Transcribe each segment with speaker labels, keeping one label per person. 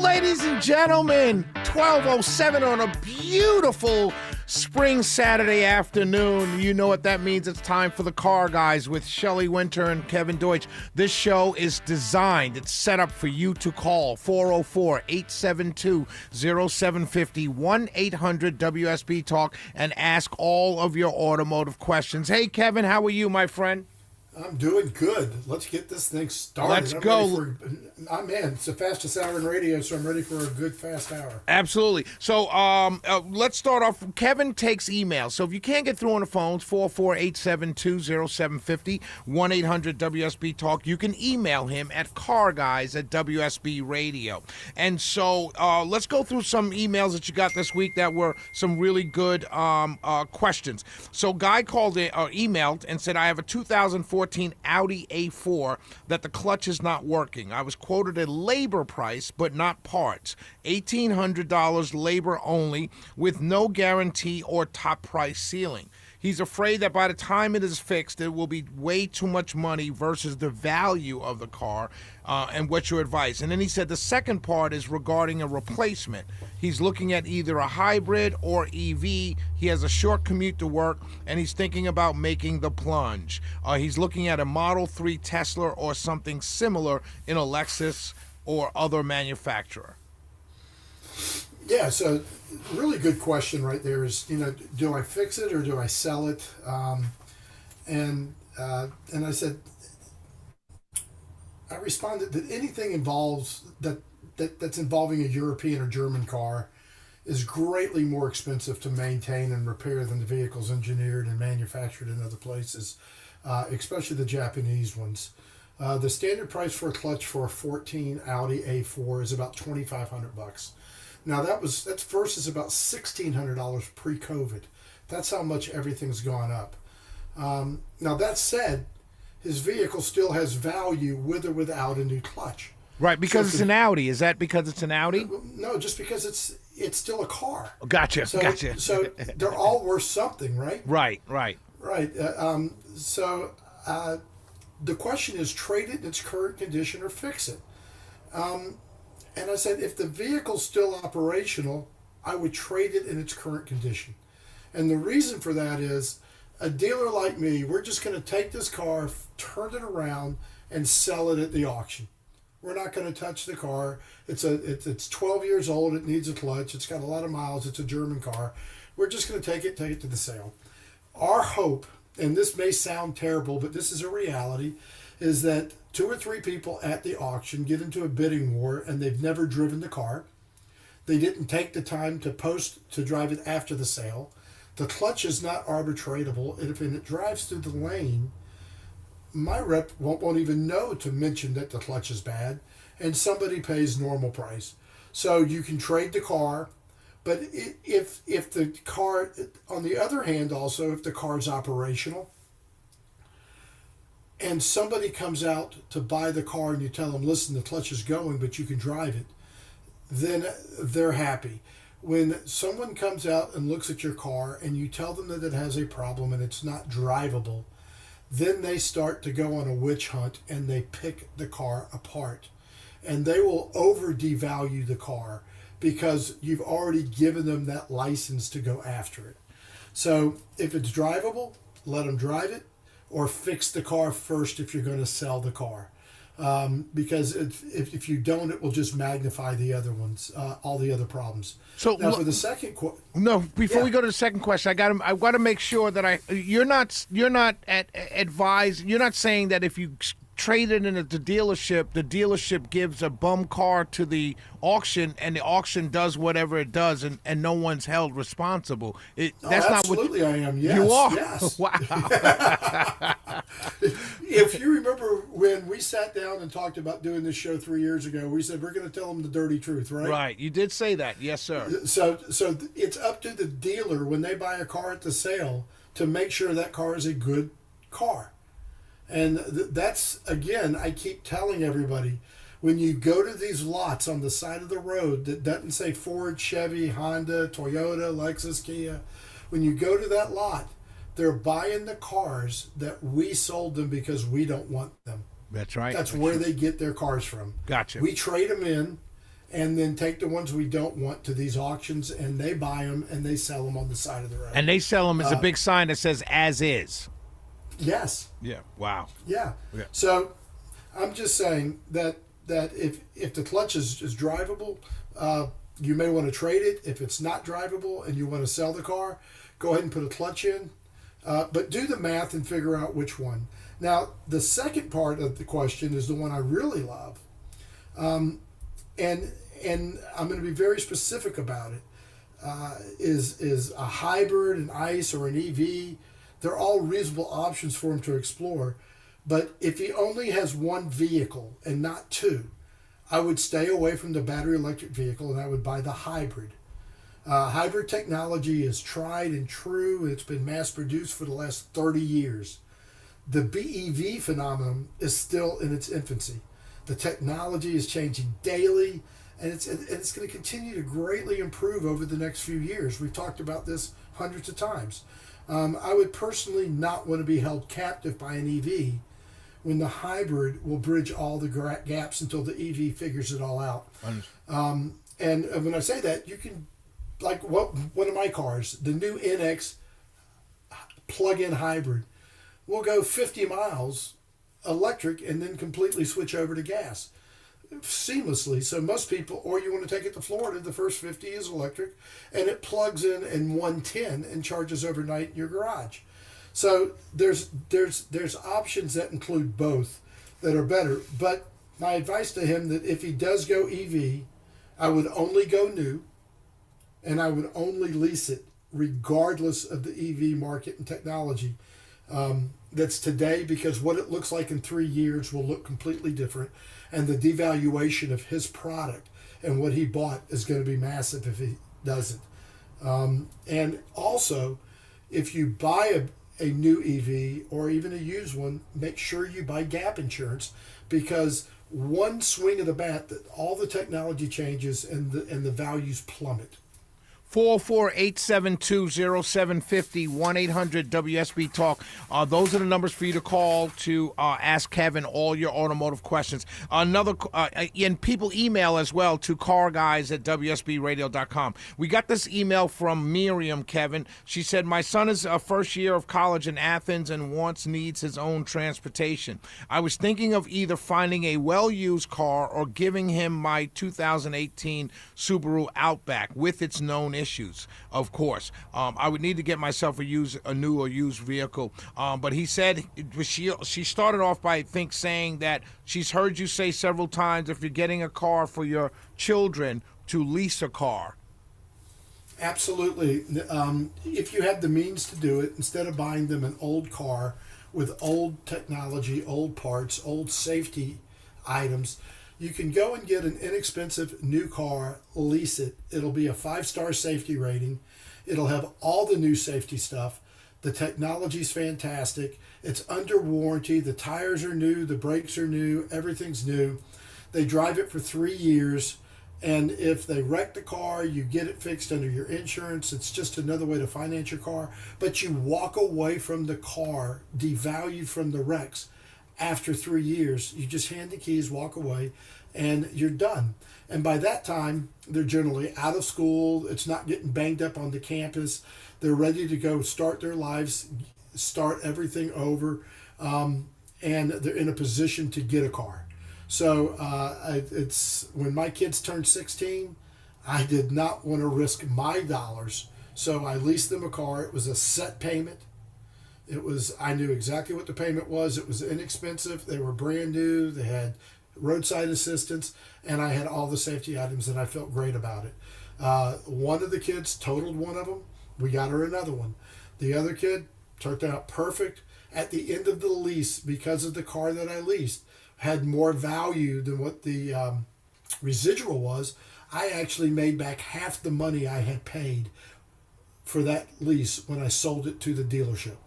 Speaker 1: Ladies and gentlemen, 12:07 on a beautiful spring Saturday afternoon. You know what that means. It's time for the Car Guys with Shelley Winter and Kevin Deutsch. This show is designed, it's set up for you to call 404-872-0750, 1-800-WSB-TALK, and ask all of your automotive questions. Hey, Kevin, how are you, my friend?
Speaker 2: I'm doing good. Let's get this thing started.
Speaker 1: Let's go.
Speaker 2: It's the fastest hour in radio, so I'm ready for a good fast hour.
Speaker 1: Absolutely. So let's start off. Kevin takes emails. So if you can't get through on the phones, 404-872-0750, 1-800-WSB-TALK. You can email him at carguys@WSB Radio. And so let's go through some emails that you got this week that were some really good questions. So Guy called in, emailed and said, I have a 2014 Audi A4 that the clutch is not working. I was quoted a labor price, but not parts. $1,800 labor only with no guarantee or top price ceiling. He's afraid that by the time it is fixed, it will be way too much money versus the value of the car, and what's your advice? And then he said the second part is regarding a replacement. He's looking at either a hybrid or EV. He has a short commute to work, and he's thinking about making the plunge. He's looking at a Model 3 Tesla or something similar in a Lexus or other manufacturer.
Speaker 2: Yeah, so really good question right there is, do I fix it or do I sell it? And I said, I responded that anything that's involving a European or German car is greatly more expensive to maintain and repair than the vehicles engineered and manufactured in other places, especially the Japanese ones. The standard price for a clutch for a 14 Audi A4 is about $2,500. Now that's versus about $1,600 pre-COVID. That's how much everything's gone up. Now that said, his vehicle still has value with or without a new clutch.
Speaker 1: Right, because it's an Audi. Is that because it's an Audi?
Speaker 2: No, just because it's still a car.
Speaker 1: Gotcha.
Speaker 2: So they're all worth something, right?
Speaker 1: Right.
Speaker 2: Right. The question is, trade it in its current condition or fix it. And I said, if the vehicle's still operational, I would trade it in its current condition. And the reason for that is, a dealer like me, we're just going to take this car, turn it around, and sell it at the auction. We're not going to touch the car. It's 12 years old. It needs a clutch. It's got a lot of miles. It's a German car. We're just going to take it to the sale. Our hope, and this may sound terrible, but this is a reality, is that 2 or 3 people at the auction get into a bidding war and they've never driven the car. They didn't take the time to drive it after the sale. The clutch is not arbitratable, and if it drives through the lane, my rep won't even know to mention that the clutch is bad, and somebody pays normal price. So you can trade the car, but if the car, on the other hand also, if the car is operational, and somebody comes out to buy the car and you tell them, listen, the clutch is going, but you can drive it, then they're happy. When someone comes out and looks at your car and you tell them that it has a problem and it's not drivable, then they start to go on a witch hunt and they pick the car apart. And they will over devalue the car because you've already given them that license to go after it. So if it's drivable, let them drive it, or fix the car first if you're going to sell the car. Because if you don't, it will just magnify the other ones, all the other problems. So now for the second question.
Speaker 1: No, before we go to the second question, I got to make sure that you're not advised. You're not saying that if you trade it in at the dealership gives a bum car to the auction, and the auction does whatever it does, and no one's held responsible. That's not what
Speaker 2: absolutely I am. Yes,
Speaker 1: you are.
Speaker 2: Yes.
Speaker 1: Wow.
Speaker 2: If you remember when we sat down and talked about doing this show 3 years ago, we said we're going to tell them the dirty truth, right?
Speaker 1: Right. You did say that. Yes, sir.
Speaker 2: So it's up to the dealer when they buy a car at the sale to make sure that car is a good car. And that's, again, I keep telling everybody, when you go to these lots on the side of the road that doesn't say Ford, Chevy, Honda, Toyota, Lexus, Kia, when you go to that lot, they're buying the cars that we sold them because we don't want them.
Speaker 1: That's right.
Speaker 2: That's where they get their cars from.
Speaker 1: Gotcha.
Speaker 2: We trade them in, and then take the ones we don't want to these auctions, and they buy them and they sell them on the side of the road.
Speaker 1: And they sell them as a big sign that says "as is."
Speaker 2: Yes.
Speaker 1: Yeah. Wow.
Speaker 2: Yeah.
Speaker 1: Yeah.
Speaker 2: So I'm just saying that if the clutch is drivable, you may want to trade it. If it's not drivable and you want to sell the car, go ahead and put a clutch in. But do the math and figure out which one. Now, the second part of the question is the one I really love. And I'm going to be very specific about it. Is a hybrid, an ICE, or an EV? They're all reasonable options for him to explore. But if he only has one vehicle and not two, I would stay away from the battery electric vehicle and I would buy the hybrid. Hybrid technology is tried and true. It's been mass produced for the last 30 years. The BEV phenomenon is still in its infancy. The technology is changing daily, and it's going to continue to greatly improve over the next few years. We've talked about this hundreds of times. I would personally not want to be held captive by an EV when the hybrid will bridge all the gaps until the EV figures it all out. And when I say that, you can, like one of my cars, the new NX plug-in hybrid, will go 50 miles electric and then completely switch over to gas seamlessly. So most people, or you want to take it to Florida, the first 50 is electric, and it plugs in 110 and charges overnight in your garage. So there's options that include both that are better. But my advice to him that if he does go EV, I would only go new, and I would only lease it regardless of the EV market and technology that's today, because what it looks like in 3 years will look completely different, and the devaluation of his product and what he bought is going to be massive if he doesn't. And also, if you buy a new EV or even a used one, make sure you buy gap insurance, because one swing of the bat, that all the technology changes and the values plummet.
Speaker 1: 448-720-0750, 1-800-WSB Talk. Those are the numbers for you to call to ask Kevin all your automotive questions. And people email as well to carguys@WSBradio.com. We got this email from Miriam, Kevin. She said, my son is first year of college in Athens and needs his own transportation. I was thinking of either finding a well-used car or giving him my 2018 Subaru Outback with its known issues, of course. I would need to get myself a new or used vehicle. But he said she started off by saying that she's heard you say several times, if you're getting a car for your children, to lease a car.
Speaker 2: Absolutely. If you have the means to do it, instead of buying them an old car with old technology, old parts, old safety items, you can go and get an inexpensive new car, lease it. It'll be a 5-star safety rating. It'll have all the new safety stuff. The technology's fantastic. It's under warranty. The tires are new. The brakes are new. Everything's new. They drive it for 3 years. And if they wreck the car, you get it fixed under your insurance. It's just another way to finance your car. But you walk away from the car devalued from the wrecks. After 3 years, you just hand the keys, walk away, and you're done. And by that time, they're generally out of school. It's not getting banged up on the campus. They're ready to go start their lives, start everything over, and they're in a position to get a car. So it's when my kids turned 16, I did not want to risk my dollars. So I leased them a car. It was a set payment. I knew exactly what the payment was. It was inexpensive. They were brand new. They had roadside assistance, and I had all the safety items, and I felt great about it. One of the kids totaled one of them. We got her another one. The other kid turned out perfect. At the end of the lease, because of the car that I leased had more value than what the residual was, I actually made back half the money I had paid for that lease when I sold it to the dealership.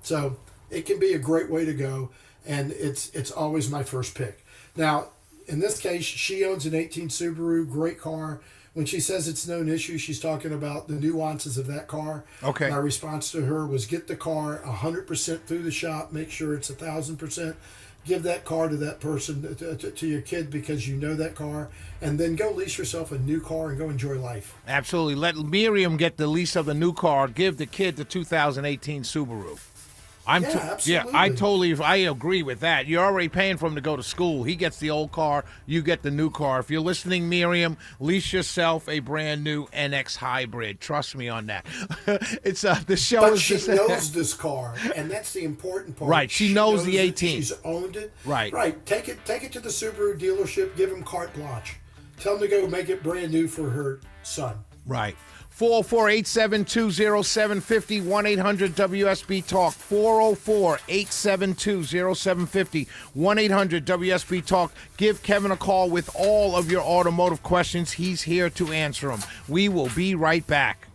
Speaker 2: So it can be a great way to go, and it's always my first pick. Now, in this case, she owns an 18 Subaru, great car. When she says it's known issue, she's talking about the nuances of that car.
Speaker 1: Okay.
Speaker 2: My response to her was get the car 100% through the shop, make sure it's 1,000%, give that car to that person, to your kid, because you know that car, and then go lease yourself a new car and go enjoy life.
Speaker 1: Absolutely. Let Miriam get the lease of the new car. Give the kid the 2018 Subaru.
Speaker 2: Absolutely.
Speaker 1: I agree with that. You're already paying for him to go to school. He gets the old car, you get the new car. If you're listening, Miriam, lease yourself a brand new NX Hybrid. Trust me on that. It's the show
Speaker 2: But
Speaker 1: is
Speaker 2: she
Speaker 1: just
Speaker 2: knows this car, and that's the important part.
Speaker 1: Right, she knows the
Speaker 2: it,
Speaker 1: 18.
Speaker 2: She's owned it.
Speaker 1: Right.
Speaker 2: Right. Take it to the Subaru dealership. Give him carte blanche. Tell him to go make it brand new for her son.
Speaker 1: right. 404-872-0750, 1-800-WSB Talk. 404-872-0750, 1-800-WSB Talk. Give Kevin a call with all of your automotive questions. He's here to answer them. We will be right back.